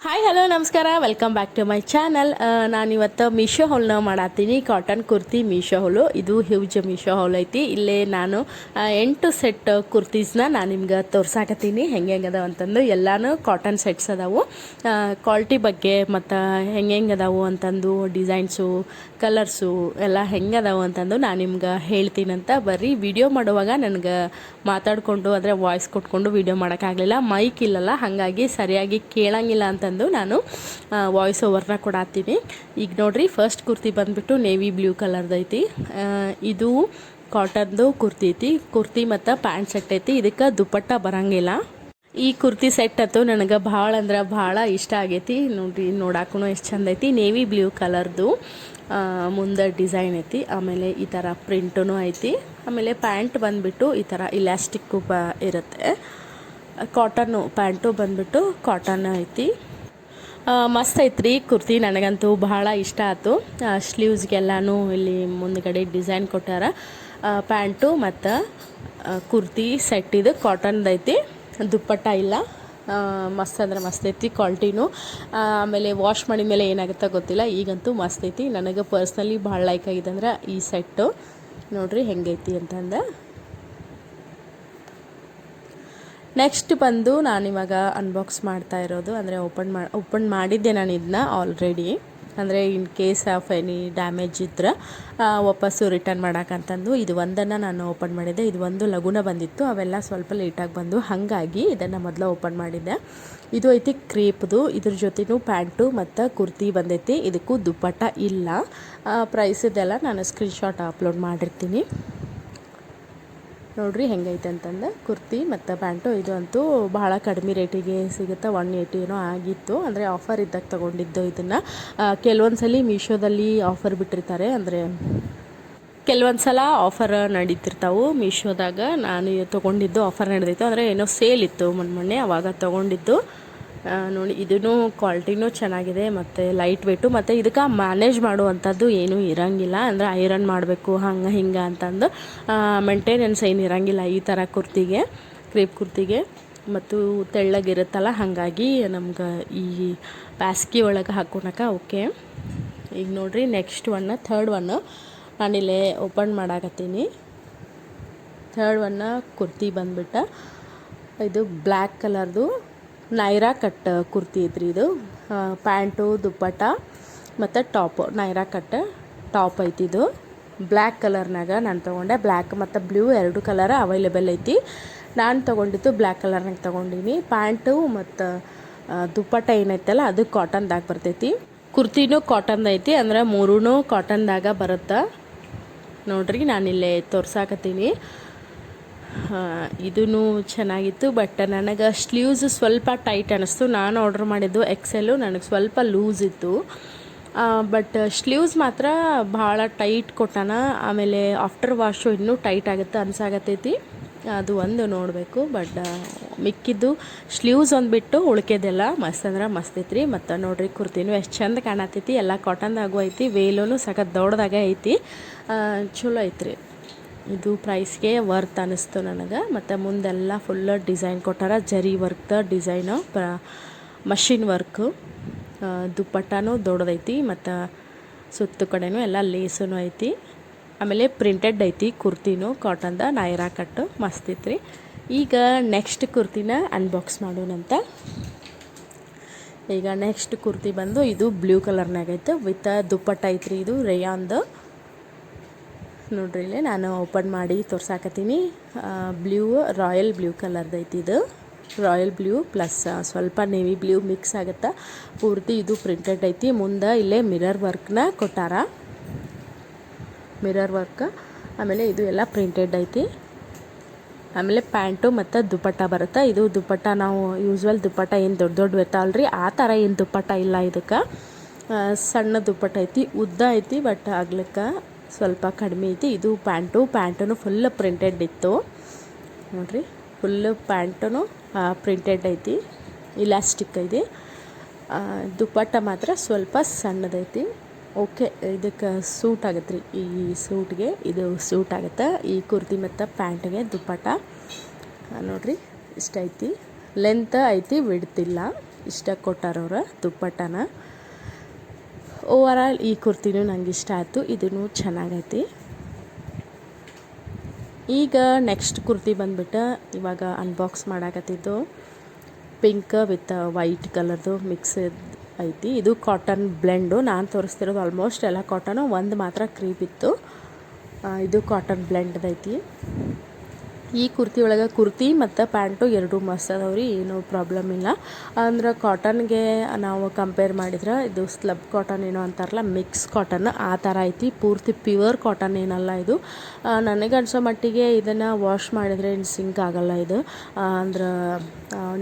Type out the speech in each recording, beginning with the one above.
Hi hello ನಮಸ್ಕಾರ, welcome back to my channel. ನಾನಿವತ್ತು ಮೀಶೋ ಹಾಲ್ನ ಮಾಡತ್ತೀನಿ. Cotton kurti Meesho haul. ಇದು ಹ್ಯೂಜ್ ಮೀಶೋ ಹಾಲ್ ಐತಿ. ಇಲ್ಲೇ ನಾನು 8 ಸೆಟ್ ಕುರ್ತೀಸ್ನ ನಾನು ನಿಮ್ಗೆ ತೋರ್ಸಾಕತ್ತೀನಿ ಹೆಂಗೆ ಅದಾವ ಅಂತಂದು. ಎಲ್ಲಾನು ಕಾಟನ್ ಸೆಟ್ಸ್ ಅದಾವು. ಕ್ವಾಲಿಟಿ ಬಗ್ಗೆ ಮತ್ತು ಹೆಂಗೆ ಅದಾವು ಅಂತಂದು, ಡಿಸೈನ್ಸು, ಕಲರ್ಸು ಎಲ್ಲ ಹೆಂಗೆ ಅದಾವು ಅಂತಂದು ನಾನು ನಿಮ್ಗೆ ಹೇಳ್ತೀನಂತ. ಬರ್ರಿ ವಿಡಿಯೋ ಮಾಡುವಾಗ ನನಗೆ ಮಾತಾಡಿಕೊಂಡು ಅಂದರೆ ವಾಯ್ಸ್ ಕೊಟ್ಕೊಂಡು ವಿಡಿಯೋ ಮಾಡೋಕ್ಕಾಗಲಿಲ್ಲ, ಮೈಕ್ ಇಲ್ಲಲ್ಲ, ಹಾಗಾಗಿ ಸರಿಯಾಗಿ ಕೇಳಂಗಿಲ್ಲ ಅಂತಂದು ನಾನು ವಾಯ್ಸ್ ಓವರ್ನ ಕೊಡತ್ತೀನಿ. ಈಗ ನೋಡ್ರಿ, ಫಸ್ಟ್ ಕುರ್ತಿ ಬಂದುಬಿಟ್ಟು ನೇವಿ ಬ್ಲೂ ಕಲರ್ದು ಐತಿ. ಇದು ಕಾಟನ್ದು ಕುರ್ತಿ ಐತಿ. ಕುರ್ತಿ ಮತ್ತು ಪ್ಯಾಂಟ್ ಸೆಟ್ ಐತಿ. ಇದಕ್ಕೆ ದುಪ್ಪಟ್ಟ ಬರಂಗಿಲ್ಲ. ಈ ಕುರ್ತಿ ಸೆಟ್ ಅಂತೂ ನನಗೆ ಭಾಳ ಅಂದ್ರೆ ಭಾಳ ಇಷ್ಟ ಆಗೈತಿ. ನೋಡ್ರಿ, ನೋಡಾಕು ಎಷ್ಟು ಚಂದ ಐತಿ. ನೇವಿ ಬ್ಲೂ ಕಲರ್ದು ಮುಂದೆ ಡಿಸೈನ್ ಐತಿ. ಆಮೇಲೆ ಈ ಥರ ಪ್ರಿಂಟೂ ಐತಿ. ಆಮೇಲೆ ಪ್ಯಾಂಟ್ ಬಂದುಬಿಟ್ಟು ಈ ಥರ ಇಲಾಸ್ಟಿಕ್ಕು ಇರುತ್ತೆ. ಕಾಟನ್ನು ಪ್ಯಾಂಟು ಬಂದುಬಿಟ್ಟು ಕಾಟನ್ ಐತಿ. ಮಸ್ತ್ ಐತ್ರಿ ಕುರ್ತಿ. ನನಗಂತೂ ಭಾಳ ಇಷ್ಟ ಆಯ್ತು. ಸ್ಲೀವ್ಸ್ಗೆಲ್ಲನೂ ಇಲ್ಲಿ ಮುಂದ್ಗಡೆ ಡಿಸೈನ್ ಕೊಟ್ಟಾರ. ಪ್ಯಾಂಟು ಮತ್ತು ಕುರ್ತಿ ಸೆಟ್ ಇದು ಕಾಟನ್ದೈತಿ. ದುಪ್ಪಟ್ಟ ಇಲ್ಲ. ಮಸ್ತ್ ಅಂದ್ರೆ ಮಸ್ತ್ ಐತಿ ಕ್ವಾಲಿಟಿನೂ. ಆಮೇಲೆ ವಾಶ್ ಮಾಡಿದ ಮೇಲೆ ಏನಾಗುತ್ತೋ ಗೊತ್ತಿಲ್ಲ. ಈಗಂತೂ ಮಸ್ತ್ ಐತಿ. ನನಗೆ ಪರ್ಸ್ನಲಿ ಭಾಳ ಲೈಕ್ ಆಗಿದೆ ಅಂದ್ರೆ ಈ ಸೆಟ್ಟು. ನೋಡ್ರಿ ಹೆಂಗೈತಿ ಅಂತಂದು. ನೆಕ್ಸ್ಟ್ ಬಂದು ನಾನಿವಾಗ ಅನ್ಬಾಕ್ಸ್ ಮಾಡ್ತಾ ಇರೋದು, ಅಂದರೆ ಓಪನ್ ಮಾಡಿದ್ದೆ ನಾನು ಇದನ್ನ ಆಲ್ರೆಡಿ. ಅಂದರೆ in case of any damage ಇದ್ರೆ ವಾಪಸ್ಸು ರಿಟರ್ನ್ ಮಾಡೋಕ್ಕಂತಂದು ಇದು ಒಂದನ್ನು ನಾನು ಓಪನ್ ಮಾಡಿದ್ದೆ. ಇದು ಒಂದು ಲಘುನ ಬಂದಿತ್ತು, ಅವೆಲ್ಲ ಸ್ವಲ್ಪ ಲೇಟಾಗಿ ಬಂದು, ಹಾಗಾಗಿ ಇದನ್ನು ಮೊದಲು ಓಪನ್ ಮಾಡಿದ್ದೆ. ಇದು ಐತಿ ಕ್ರೇಪ್ದು. ಇದ್ರ ಜೊತೆನೂ ಪ್ಯಾಂಟು ಮತ್ತು ಕುರ್ತಿ ಬಂದೈತಿ. ಇದಕ್ಕೂ ದುಪ್ಪಟ್ಟ ಇಲ್ಲ. ಪ್ರೈಸದೆಲ್ಲ ನಾನು ಸ್ಕ್ರೀನ್ಶಾಟ್ ಅಪ್ಲೋಡ್ ಮಾಡಿರ್ತೀನಿ. ನೋಡ್ರಿ ಹೆಂಗೈತೆ ಅಂತಂದು ಕುರ್ತಿ ಮತ್ತು ಪ್ಯಾಂಟು. ಇದು ಅಂತೂ ಭಾಳ ಕಡಿಮೆ ರೇಟಿಗೆ ಸಿಗುತ್ತೆ. 180 ಏನೋ ಆಗಿತ್ತು. ಅಂದರೆ ಆಫರ್ ಇದ್ದಾಗ ತೊಗೊಂಡಿದ್ದು ಇದನ್ನು. ಕೆಲವೊಂದು ಸಲ ಮೀಶೋದಲ್ಲಿ ಆಫರ್ ಬಿಟ್ಟಿರ್ತಾರೆ. ಅಂದರೆ ಕೆಲವೊಂದು ಸಲ ಆಫರ್ ನಡೀತಿರ್ತಾವೆ ಮೀಶೋದಾಗ. ನಾನು ತೊಗೊಂಡಿದ್ದು ಆಫರ್ ನಡೆದಿತ್ತು. ಅಂದರೆ ಏನೋ ಸೇಲ್ ಇತ್ತು ಮೊನ್ನೆ, ಅವಾಗ ತೊಗೊಂಡಿದ್ದು. ನೋಡಿ, ಇದೂ ಕ್ವಾಲಿಟಿನೂ ಚೆನ್ನಾಗಿದೆ ಮತ್ತು ಲೈಟ್ ವೇಟು. ಮತ್ತು ಇದಕ್ಕೆ ಮ್ಯಾನೇಜ್ ಮಾಡುವಂಥದ್ದು ಏನೂ ಇರೋಂಗಿಲ್ಲ. ಅಂದರೆ ಐರನ್ ಮಾಡಬೇಕು ಹಂಗೆ ಹಿಂಗೆ ಅಂತಂದು ಮೇಂಟೆನೆನ್ಸ್ ಏನು ಇರೋಂಗಿಲ್ಲ ಈ ಥರ ಕುರ್ತಿಗೆ, ಕ್ರೇಪ್ ಕುರ್ತಿಗೆ. ಮತ್ತು ತೆಳ್ಳಗಿರುತ್ತಲ್ಲ, ಹಾಗಾಗಿ ನಮ್ಗೆ ಈ ಬ್ಯಾಸ್ಗಿ ಒಳಗೆ ಹಾಕೊಳಕ್ಕೆ ಓಕೆ. ಈಗ ನೋಡಿರಿ, ನೆಕ್ಸ್ಟ್ ಥರ್ಡ್ ಒನ್ ನಾನಿಲ್ಲೇ ಓಪನ್ ಮಾಡಾಕತ್ತೀನಿ. ಥರ್ಡ್ ಕುರ್ತಿ ಬಂದುಬಿಟ್ಟು ಇದು ಬ್ಲ್ಯಾಕ್ ಕಲರ್ದು ನೈರಾ ಕಟ್ ಕುರ್ತಿ ಐತ್ರಿ. ಇದು ಪ್ಯಾಂಟು, ದುಪ್ಪಟ್ಟ ಮತ್ತು ಟಾಪು. ನೈರಾ ಕಟ್ ಟಾಪ್ ಐತಿ. ಇದು ಬ್ಲ್ಯಾಕ್ ಕಲರ್ನಾಗ ನಾನು ತೊಗೊಂಡೆ. ಬ್ಲ್ಯಾಕ್ ಮತ್ತು ಬ್ಲೂ 2 ಕಲರ್ ಅವೈಲೇಬಲ್ ಐತಿ. ನಾನು ತೊಗೊಂಡಿದ್ದು ಬ್ಲ್ಯಾಕ್ ಕಲರ್ನಾಗ ತೊಗೊಂಡಿನಿ. ಪ್ಯಾಂಟು ಮತ್ತು ದುಪ್ಪಟ್ಟ ಏನೈತಲ್ಲ ಅದು ಕಾಟನ್ದಾಗ ಬರ್ತೈತಿ. ಕುರ್ತಿನೂ ಕಾಟನ್ದು ಐತಿ. ಅಂದರೆ 3 ಕಾಟನ್ದಾಗ ಬರುತ್ತೆ. ನೋಡ್ರಿ, ನಾನಿಲ್ಲೇ ತೋರ್ಸಾಕತ್ತೀನಿ. ಇದೂ ಚೆನ್ನಾಗಿತ್ತು. ಬಟ್ ನನಗೆ ಸ್ಲೀವ್ಸ್ ಸ್ವಲ್ಪ ಟೈಟ್ ಅನ್ನಿಸ್ತು. ನಾನು ಆರ್ಡ್ರ್ ಮಾಡಿದ್ದು ಎಕ್ಸೆಲ್ಲು, ನನಗೆ ಸ್ವಲ್ಪ ಲೂಸ್ ಇತ್ತು. ಬಟ್ ಸ್ಲೀವ್ಸ್ ಮಾತ್ರ ಭಾಳ ಟೈಟ್ ಕೊಟ್ಟಾನ. ಆಮೇಲೆ ಆಫ್ಟರ್ ವಾಶು ಇನ್ನೂ ಟೈಟ್ ಆಗುತ್ತೆ ಅನ್ಸಾಗತ್ತೈತಿ. ಅದು ಒಂದು ನೋಡಬೇಕು. ಬಟ್ ಮಿಕ್ಕಿದ್ದು ಸ್ಲೀವ್ಸ್ ಒಂದು ಬಿಟ್ಟು ಉಳ್ಕೆದೆಲ್ಲ ಮಸ್ತ್ ಅಂದ್ರೆ ಮಸ್ತ್ ಐತ್ರಿ. ಮತ್ತು ನೋಡ್ರಿ, ಕುರ್ತಿನೂ ಎಷ್ಟು ಚಂದ ಕಾಣತೈತಿ. ಎಲ್ಲ ಕಾಟನ್ದಾಗೂ ಐತಿ. ವೇಲೂ ಸಖತ್ ದೊಡ್ಡದಾಗ ಐತಿ. ಚಲೋ ಐತ್ರಿ. ಇದು ಪ್ರೈಸ್ಗೆ ವರ್ತ್ ಅನ್ನಿಸ್ತು ನನಗೆ. ಮತ್ತು ಮುಂದೆಲ್ಲ ಫುಲ್ ಡಿಸೈನ್ ಕೊಟ್ಟಾರ. ಜರಿ ವರ್ಕ್ದ ಡಿಸೈನು, ಮಷಿನ್ ವರ್ಕು. ದುಪ್ಪಟ್ಟನೂ ದೊಡ್ಡದೈತಿ ಮತ್ತು ಸುತ್ತು ಕಡೆನೂ ಎಲ್ಲ ಲೇಸೂ ಐತಿ. ಆಮೇಲೆ ಪ್ರಿಂಟೆಡ್ ಐತಿ ಕುರ್ತಿನೂ ಕಾಟನ್ದ. ನೈರಾ ಕಟ್ಟು ಮಸ್ತ್ ಐತ್ರಿ. ಈಗ ನೆಕ್ಸ್ಟ್ ಕುರ್ತಿನ ಅನ್ಬಾಕ್ಸ್ ಮಾಡೋಣಂತ. ಈಗ ನೆಕ್ಸ್ಟ್ ಕುರ್ತಿ ಬಂದು ಇದು ಬ್ಲೂ ಕಲರ್ನಾಗ ಐತೆ ವಿತ್ ದುಪ್ಪಟ್ಟ ಐತ್ರಿ. ಇದು ರೇಯಾನ್ದು. ನೋಡ್ರಿ, ಇಲ್ಲೇ ನಾನು ಓಪನ್ ಮಾಡಿ ತೋರ್ಸಾಕತ್ತೀನಿ. ಬ್ಲೂ, ರಾಯಲ್ ಬ್ಲೂ ಕಲರ್ದು ಐತಿ. ಇದು ರಾಯಲ್ ಬ್ಲೂ ಪ್ಲಸ್ ಸ್ವಲ್ಪ ನೇವಿ ಬ್ಲೂ ಮಿಕ್ಸ್ ಆಗುತ್ತೆ. ಪೂರ್ತಿ ಇದು ಪ್ರಿಂಟೆಡ್ ಐತಿ. ಮುಂದೆ ಇಲ್ಲೇ ಮಿರರ್ ವರ್ಕ್ನ ಕೊಟ್ಟಾರ. Mirror work. ಆಮೇಲೆ ಇದು ಎಲ್ಲ ಪ್ರಿಂಟೆಡ್ ಐತಿ. ಆಮೇಲೆ ಪ್ಯಾಂಟು ಮತ್ತು ದುಪ್ಪಟ್ಟ ಬರುತ್ತೆ. ಇದು ದುಪ್ಪಟ್ಟ ನಾವು ಯೂಸ್ವಲ್ ದುಪ್ಪಟ್ಟ ಏನು ದೊಡ್ಡ ಇರ್ತಾವಲ್ರಿ, ಆ ಥರ ಏನು ದುಪ್ಪಟ್ಟ ಇಲ್ಲ. ಇದಕ್ಕೆ ಸಣ್ಣ ದುಪ್ಪಟ್ಟ ಐತಿ. ಉದ್ದ ಐತಿ, ಬಟ್ ಆಗ್ಲಿಕ್ಕೆ ಸ್ವಲ್ಪ ಕಡಿಮೆ ಐತಿ. ಇದು ಪ್ಯಾಂಟೂ ಫುಲ್ ಪ್ರಿಂಟೆಡ್ ಇತ್ತು. ನೋಡಿರಿ, ಫುಲ್ಲು ಪ್ಯಾಂಟೂ ಪ್ರಿಂಟೆಡ್ ಐತಿ. ಇಲಾಸ್ಟಿಕ್ ಐತಿ. ದುಪ್ಪಟ್ಟ ಮಾತ್ರ ಸ್ವಲ್ಪ ಸಣ್ಣದೈತಿ. ಓಕೆ, ಇದಕ್ಕೆ ಸೂಟ್ ಆಗತ್ತೆ ರೀ. ಈ ಸೂಟ್ಗೆ ಇದು ಸೂಟ್ ಆಗುತ್ತೆ. ಈ ಕುರ್ತಿ ಮತ್ತು ಪ್ಯಾಂಟಿಗೆ ದುಪ್ಪಟ್ಟ ನೋಡಿರಿ ಇಷ್ಟ ಐತಿ. ಲೆಂತ್ ಐತಿ, ವಿಡ್ತ್ ಇಲ್ಲ. ಇಷ್ಟ ಕೊಟ್ಟಾರವ್ರು ದುಪ್ಪಟ್ಟನ. ಓವರಾಲ್ ಈ ಕುರ್ತಿನೂ ನಂಗೆ ಇಷ್ಟ ಆಯಿತು, ಇದೂ ಚೆನ್ನಾಗೈತಿ. ಈಗ ನೆಕ್ಸ್ಟ್ ಕುರ್ತಿ ಬಂದ್ಬಿಟ್ಟು ಇವಾಗ ಅನ್ಬಾಕ್ಸ್ ಮಾಡಾಕತ್ತಿದ್ದು ಪಿಂಕ್ ವಿತ್ ವೈಟ್ ಕಲರ್ದು ಮಿಕ್ಸ್ ಐತಿ. ಇದು ಕಾಟನ್ ಬ್ಲೆಂಡು. ನಾನು ತೋರಿಸ್ತಿರೋದು ಆಲ್ಮೋಸ್ಟ್ ಎಲ್ಲ ಕಾಟನು, ಒಂದು ಮಾತ್ರ ಕ್ರೀಪ್ ಇತ್ತು. ಇದು ಕಾಟನ್ ಬ್ಲೆಂಡ್ದೈತಿ. ಈ ಕುರ್ತಿ ಒಳಗೆ ಕುರ್ತಿ ಮತ್ತು ಪ್ಯಾಂಟು ಎರಡೂ ಮಸ್ತ್ ಅದಾವ್ರಿ, ಏನೂ ಪ್ರಾಬ್ಲಮ್ ಇಲ್ಲ. ಅಂದ್ರೆ ಕಾಟನ್ಗೆ ನಾವು ಕಂಪೇರ್ ಮಾಡಿದ್ರೆ ಇದು ಸ್ಲಬ್ ಕಾಟನ್ ಏನೋ ಅಂತಾರಲ್ಲ, ಮಿಕ್ಸ್ ಕಾಟನ್ ಆ ಥರ ಐತಿ. ಪೂರ್ತಿ ಪ್ಯೂರ್ ಕಾಟನ್ ಏನಲ್ಲ ಇದು. ನನಗೆ ಅನ್ಸೋ ಮಟ್ಟಿಗೆ ಇದನ್ನು ವಾಶ್ ಮಾಡಿದರೆ ಏನು ಸಿಂಕ್ ಆಗಲ್ಲ ಇದು. ಅಂದ್ರೆ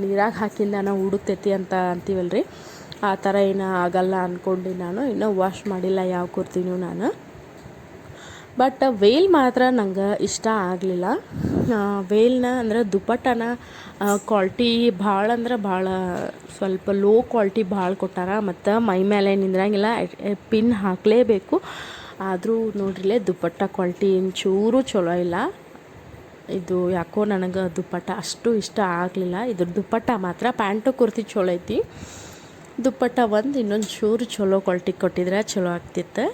ನೀರಾಗ ಹಾಕಿಂದ ನಾವು ಹುಡುಕ್ತೈತಿ ಅಂತ ಅಂತೀವಲ್ರಿ, ಆ ಥರ ಏನೂ ಆಗಲ್ಲ ಅಂದ್ಕೊಂಡು ನಾನು ಇನ್ನೂ ವಾಶ್ ಮಾಡಿಲ್ಲ ಯಾವ ಕುರ್ತಿನೂ ನಾನು. ಬಟ್ ವೇಲ್ ಮಾತ್ರ ನಂಗೆ ಇಷ್ಟ ಆಗಲಿಲ್ಲ. ವೇಲ್ನ ಅಂದರೆ ದುಪ್ಪಟ್ಟನ ಕ್ವಾಲಿಟಿ ಭಾಳ ಅಂದ್ರೆ ಭಾಳ ಸ್ವಲ್ಪ ಲೋ ಕ್ವಾಲಿಟಿ ಭಾಳ ಕೊಟ್ಟಾರ. ಮತ್ತು ಮೈ ಮೇಲೆ ನಿಂದ್ರಂಗಿಲ್ಲ, ಪಿನ್ ಹಾಕಲೇಬೇಕು. ಆದರೂ ನೋಡ್ರಿಲೆ ದುಪ್ಪಟ್ಟ ಕ್ವಾಲಿಟಿ ಚೂರು ಚಲೋ ಇಲ್ಲ. ಇದು ಯಾಕೋ ನನಗೆ ದುಪ್ಪಟ್ಟ ಅಷ್ಟು ಇಷ್ಟ ಆಗಲಿಲ್ಲ. ಇದ್ರ ದುಪ್ಪಟ್ಟ ಮಾತ್ರ, ಪ್ಯಾಂಟು ಕುರ್ತಿ ಚಲೋ ಐತಿ, ದುಪ್ಪಟ್ಟ ಇನ್ನೊಂದು ಚೂರು ಚಲೋ ಕ್ವಾಲಿಟಿ ಕೊಟ್ಟಿದ್ರೆ ಚಲೋ ಆಗ್ತಿತ್ತು.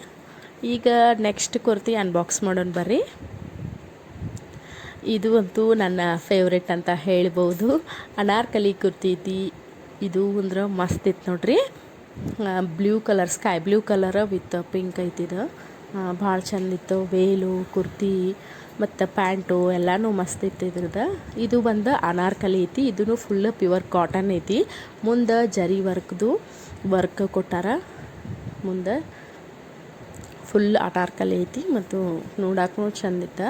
ಈಗ ನೆಕ್ಸ್ಟ್ ಕುರ್ತಿ ಅನ್ಬಾಕ್ಸ್ ಮಾಡೋಣ ಬರ್ರಿ. ಇದು ಅಂತೂ ನನ್ನ ಫೇವ್ರೆಟ್ ಅಂತ ಹೇಳ್ಬೋದು. ಅನಾರ್ಕಲಿ ಕುರ್ತಿ ಐತಿ. ಇದು ಅಂದ್ರೆ ಮಸ್ತ್ ಇತ್ತು ನೋಡ್ರಿ. Blue colour, sky blue colour with pink ಐತಿದು. ಭಾಳ ಚಂದಿತ್ತು. ವೇಲು ಕುರ್ತಿ ಮತ್ತು ಪ್ಯಾಂಟು ಎಲ್ಲನೂ ಮಸ್ತ್ ಇತ್ತು ಇದ್ರದ್ದು. ಇದು ಬಂದು ಅನಾರ್ಕಲಿ ಐತಿ. ಇದೂ ಫುಲ್ ಪ್ಯೂರ್ ಕಾಟನ್ ಐತಿ. ಮುಂದೆ ಜರಿ ವರ್ಕ್ ಕೊಟ್ಟಾರ. ಮುಂದೆ ಫುಲ್ ಅನಾರ್ಕಲಿ ಐತಿ ಮತ್ತು ನೋಡಕ್ಕೂ ಚಂದಿತ್ತು.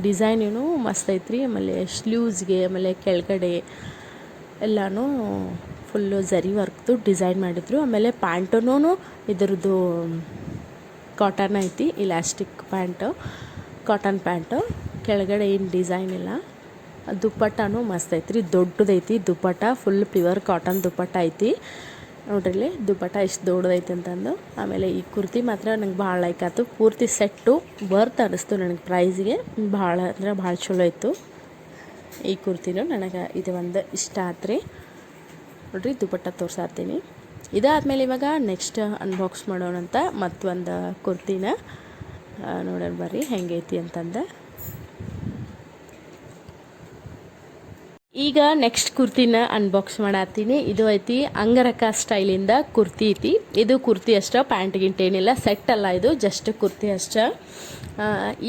ಡಿಸೈನ್ ಏನೂ ಮಸ್ತ್ ಐತ್ರಿ. ಆಮೇಲೆ ಸ್ಲೀವ್ಸ್ಗೆ ಆಮೇಲೆ ಕೆಳಗಡೆ ಎಲ್ಲನೂ ಫುಲ್ಲು ಜರಿ ವರ್ಕ್ದು ಡಿಸೈನ್ ಮಾಡಿದ್ರು. ಆಮೇಲೆ ಪ್ಯಾಂಟೂ ಇದ್ರದ್ದು ಕಾಟನ್ ಐತಿ, ಇಲಾಸ್ಟಿಕ್ ಪ್ಯಾಂಟು, ಕಾಟನ್ ಪ್ಯಾಂಟು. ಕೆಳಗಡೆ ಏನು ಡಿಸೈನ್ ಇಲ್ಲ. ದುಪ್ಪಟ್ಟನೂ ಮಸ್ತ್ ಐತ್ರಿ, ದೊಡ್ಡದೈತಿ ದುಪ್ಪಟ್ಟ. ಫುಲ್ ಪ್ಯೂರ್ ಕಾಟನ್ ದುಪ್ಪಟ್ಟ ಐತಿ ನೋಡ್ರಿ. ದುಪ್ಪಟ್ಟ ಇಷ್ಟು ದೊಡ್ಡದೈತೆ ಅಂತಂದು. ಆಮೇಲೆ ಈ ಕುರ್ತಿ ಮಾತ್ರ ನಂಗೆ ಭಾಳ ಲೈಕ್ ಆಯ್ತು. ಪೂರ್ತಿ ಸೆಟ್ಟು ವರ್ತ್ ಅನ್ನಿಸ್ತು ನನಗೆ. ಪ್ರೈಸ್ಗೆ ಭಾಳ ಅಂದ್ರೆ ಭಾಳ ಚಲೋ ಇತ್ತು ಈ ಕುರ್ತಿನೂ. ನನಗೆ ಇದು ಒಂದು ಇಷ್ಟ ಆತ್ರಿ ನೋಡ್ರಿ. ದುಪ್ಪಟ್ಟ ತೋರ್ಸಾತೀನಿ. ಇದಾದಮೇಲೆ ಇವಾಗ ನೆಕ್ಸ್ಟ್ ಅನ್ಬಾಕ್ಸ್ ಮಾಡೋಣಂತ ಮತ್ತೊಂದು ಕುರ್ತಿನ ನೋಡೋಣ ಬರ್ರಿ ಹೆಂಗೈತಿ ಅಂತಂದು. ಈಗ ನೆಕ್ಸ್ಟ್ ಕುರ್ತಿನ ಅನ್ಬಾಕ್ಸ್ ಮಾಡತ್ತೀನಿ. ಇದು ಐತಿ ಅಂಗರಕ ಸ್ಟೈಲಿಂದ ಕುರ್ತಿ ಐತಿ. ಇದು ಕುರ್ತಿ ಅಷ್ಟೇ, ಪ್ಯಾಂಟ್ ಗಿಂಟ್ ಏನಿಲ್ಲ, ಸೆಟ್ ಅಲ್ಲ ಇದು, ಜಸ್ಟ್ ಕುರ್ತಿ ಅಷ್ಟೇ.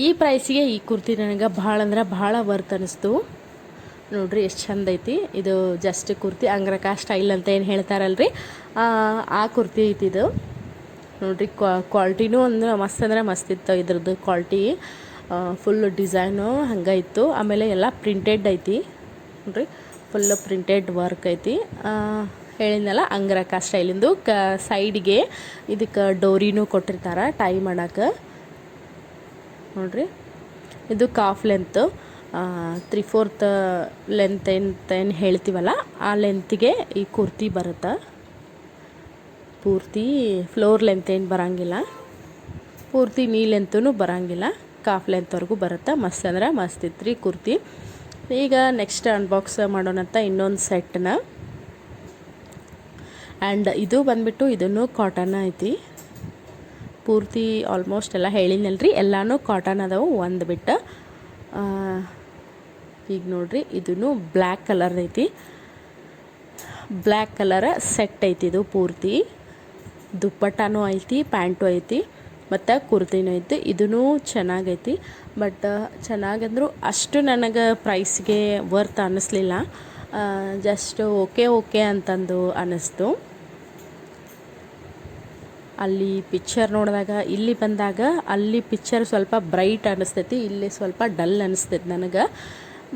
ಈ ಪ್ರೈಸಿಗೆ ಈ ಕುರ್ತಿ ನನಗೆ ಭಾಳ ಅಂದ್ರೆ ಭಾಳ ವರ್ತ್ ಅನ್ನಿಸ್ತು ನೋಡ್ರಿ. ಎಷ್ಟು ಚಂದ ಐತಿ. ಇದು ಜಸ್ಟ್ ಕುರ್ತಿ, ಅಂಗರಕ ಸ್ಟೈಲ್ ಅಂತ ಏನು ಹೇಳ್ತಾರಲ್ರಿ, ಆ ಕುರ್ತಿ ಐತಿ ಇದು ನೋಡ್ರಿ. ಕ್ವಾಲಿಟಿನೂ ಅಂದ್ರೆ ಮಸ್ತ್ ಇತ್ತು ಇದ್ರದ್ದು ಕ್ವಾಲಿಟಿ. ಫುಲ್ಲು ಡಿಸೈನು ಹಂಗೆ ಇತ್ತು. ಆಮೇಲೆ ಎಲ್ಲ ಪ್ರಿಂಟೆಡ್ ಐತಿ ನೋಡ್ರಿ, ಫುಲ್ಲು ಪ್ರಿಂಟೆಡ್ ವರ್ಕ್ ಐತಿ. ಹೇಳಿದ್ನಲ್ಲ ಅಂಗರಕ ಸ್ಟೈಲಿಂದು. ಸೈಡ್ಗೆ ಇದಕ್ಕೆ ಡೋರಿನೂ ಕೊಟ್ಟಿರ್ತಾರೆ ಟೈ ಮಾಡೋಕೆ ನೋಡ್ರಿ. ಇದು ಕಾಫ್ ಲೆಂತ್ 3/4 ಲೆಂತ್ ಏನು ಹೇಳ್ತೀವಲ್ಲ ಆ ಲೆಂತಿಗೆ ಈ ಕುರ್ತಿ ಬರುತ್ತೆ. ಪೂರ್ತಿ ಫ್ಲೋರ್ ಲೆಂತ್ ಏನು ಬರೋಂಗಿಲ್ಲ, ಪೂರ್ತಿ ನೀ ಲೆಂತೂ ಬರೋಂಗಿಲ್ಲ, ಕಾಫ್ ಲೆಂತ್ವರೆಗೂ ಬರುತ್ತೆ. ಮಸ್ತ್ ಅಂದ್ರೆ ಮಸ್ತ್ ಇತ್ತು ರೀ ಕುರ್ತಿ. ಈಗ ನೆಕ್ಸ್ಟ್ ಅನ್ಬಾಕ್ಸ್ ಮಾಡೋಣಂತ ಇನ್ನೊಂದು ಸೆಟ್ನ. ಆ್ಯಂಡ್ ಇದು ಬಂದ್ಬಿಟ್ಟು ಇದನ್ನು ಕಾಟನ್ ಐತಿ. ಪೂರ್ತಿ ಆಲ್ಮೋಸ್ಟ್ ಎಲ್ಲ ಹೇಳಿನಲ್ರಿ, ಎಲ್ಲನೂ ಕಾಟನ್ ಅದಾವು ಒಂದು ಬಿಟ್ಟು. ಈಗ ನೋಡ್ರಿ, ಇದೂ ಬ್ಲ್ಯಾಕ್ ಕಲರ್ ಐತಿ. ಬ್ಲ್ಯಾಕ್ ಕಲರ್ ಸೆಟ್ ಐತಿ ಇದು ಪೂರ್ತಿ. ದುಪ್ಪಟ್ಟನೂ ಐತಿ, ಪ್ಯಾಂಟು ಐತಿ ಮತ್ತು ಕುರ್ತಿನೂ ಐತಿ. ಇದೂ ಚೆನ್ನಾಗೈತಿ. ಬಟ್ ಚೆನ್ನಾಗಂದ್ರು ಅಷ್ಟು ನನಗೆ ಪ್ರೈಸ್ಗೆ ವರ್ತ್ ಅನ್ನಿಸ್ಲಿಲ್ಲ. ಜಸ್ಟ್ ಓಕೆ ಅಂತಂದು ಅನ್ನಿಸ್ತು. ಅಲ್ಲಿ ಪಿಕ್ಚರ್ ನೋಡಿದಾಗ ಇಲ್ಲಿ ಬಂದಾಗ ಅಲ್ಲಿ ಪಿಕ್ಚರ್ ಸ್ವಲ್ಪ ಬ್ರೈಟ್ ಅನ್ನಿಸ್ತೈತಿ, ಇಲ್ಲಿ ಸ್ವಲ್ಪ ಡಲ್ ಅನ್ನಿಸ್ತೈತಿ ನನಗೆ.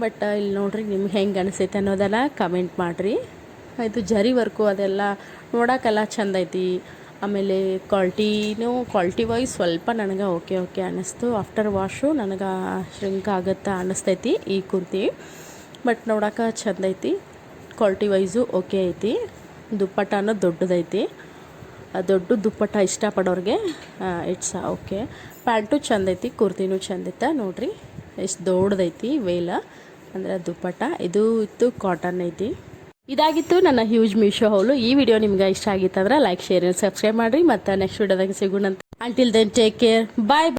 ಬಟ್ ಇಲ್ಲಿ ನೋಡ್ರಿ ನಿಮ್ಗೆ ಹೆಂಗೆ ಅನಿಸ್ತೈತೆ ಅನ್ನೋದೆಲ್ಲ ಕಮೆಂಟ್ ಮಾಡಿರಿ. ಇದು ಜರಿ ವರ್ಕು ಅದೆಲ್ಲ ನೋಡೋಕ್ಕೆಲ್ಲ ಚೆಂದ ಐತಿ. ಆಮೇಲೆ ಕ್ವಾಲಿಟಿ ವೈಸ್ ಸ್ವಲ್ಪ ನನಗೆ ಓಕೆ ಅನ್ನಿಸ್ತು. ಆಫ್ಟರ್ ವಾಶು ನನಗೆ ಶ್ರಿಂಕ್ ಆಗುತ್ತೆ ಅನ್ನಿಸ್ತೈತಿ ಈ ಕುರ್ತಿ. ಬಟ್ ನೋಡೋಕೆ ಚೆಂದ ಐತಿ, ಕ್ವಾಲಿಟಿ ವೈಸು ಓಕೆ ಐತಿ. ದುಪ್ಪಟ್ಟನೂ ದೊಡ್ಡದೈತಿ. ದೊಡ್ಡ ದುಪ್ಪಟ್ಟ ಇಷ್ಟಪಡೋರಿಗೆ ಇಟ್ಸ್ ಓಕೆ. ಪ್ಯಾಂಟು ಚೆಂದ ಐತಿ, ಕುರ್ತಿನೂ ಚೆಂದಿತ್ತು ನೋಡ್ರಿ. ಎಷ್ಟು ದೊಡ್ಡದೈತಿ ವೇಲ ಅಂದರೆ ದುಪ್ಪಟ್ಟ. ಇದು ಇತ್ತು ಕಾಟನ್ ಐತಿ. ಇದಾಗಿತ್ತು ನನ್ನ ಹ್ಯೂಜ್ ಮೀಶೋ ಹೌಲು. ಈ ವಿಡಿಯೋ ನಿಮ್ಗೆ ಇಷ್ಟ ಆಗಿತ್ತಂದ್ರೆ ಲೈಕ್, ಶೇರ್, ಸಬ್ಸ್ಕ್ರೈಬ್ ಮಾಡಿರಿ. ಮತ್ತು ನೆಕ್ಸ್ಟ್ ವಿಡಿಯೋದಾಗ ಸಿಗೋಣಂತೆ. ಅಂಟಿಲ್ ದೆನ್ ಟೇಕ್ ಕೇರ್, ಬಾಯ್.